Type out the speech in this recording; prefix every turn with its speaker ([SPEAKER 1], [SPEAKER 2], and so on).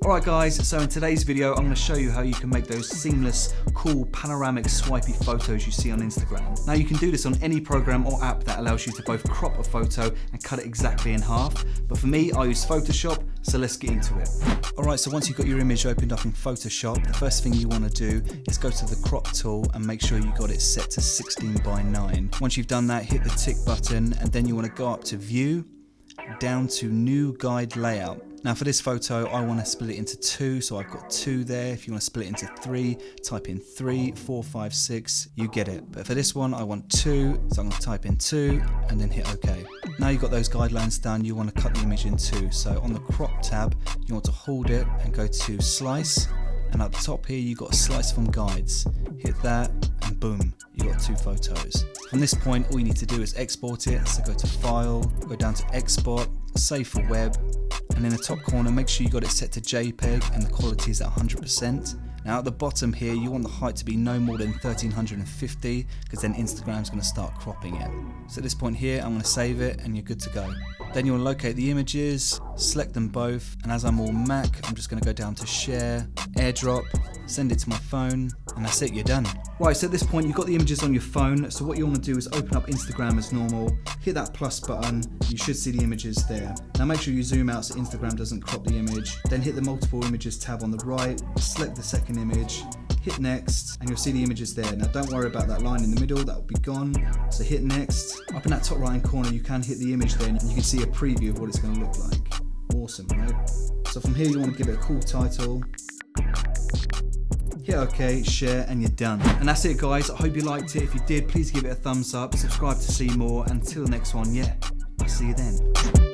[SPEAKER 1] Alright guys, so in today's video I'm going to show you how you can make those seamless, cool, panoramic, swipey photos you see on Instagram. Now you can do this on any program or app that allows you to both crop a photo and cut it exactly in half, but for me I use Photoshop, so let's get into it. Alright, so once you've got your image opened up in Photoshop, the first thing you want to do is go to the crop tool and make sure you got it set to 16:9. Once you've done that, hit the tick button and then you want to go up to View, down to New Guide Layout. Now for this photo I want to split it into two, so I've got two there. If you want to split it into three, type in 3, 4, 5, 6, you get it. But for this one I want two, so I'm going to type in 2 and then hit OK. Now you've got those guidelines done, you want to cut the image in two. So on the crop tab you want to hold it and go to slice, and at the top here you've got slice from guides. Hit that and boom, you got two photos. From this point all you need to do is export it, so go to File, go down to Export, Save for Web, and in the top corner make sure you got it set to JPEG and the quality is at 100%. Now at the bottom here you want the height to be no more than 1350, because then Instagram's going to start cropping it. So at this point here I'm going to save it and you're good to go. Then you want to locate the images, select them both, and as I'm all Mac I'm just going to go down to Share, AirDrop, send it to my phone, and that's it, you're done. Right, so at this point you've got the images on your phone, so what you want to do is open up Instagram as normal, hit that plus button, you should see the images there. Now make sure you zoom out so Instagram doesn't crop the image, then hit the multiple images tab on the right, select the second image, hit next, and you'll see the images there. Now don't worry about that line in the middle, that will be gone, so hit next. Up in that top right hand corner you can hit the image there and you can see a preview of what it's going to look like. Awesome, right? So from here you want to give it a cool title, hit OK, share, and you're done. And that's it guys, I hope you liked it. If you did, please give it a thumbs up, subscribe to see more, and until the next one, yeah, I'll see you then.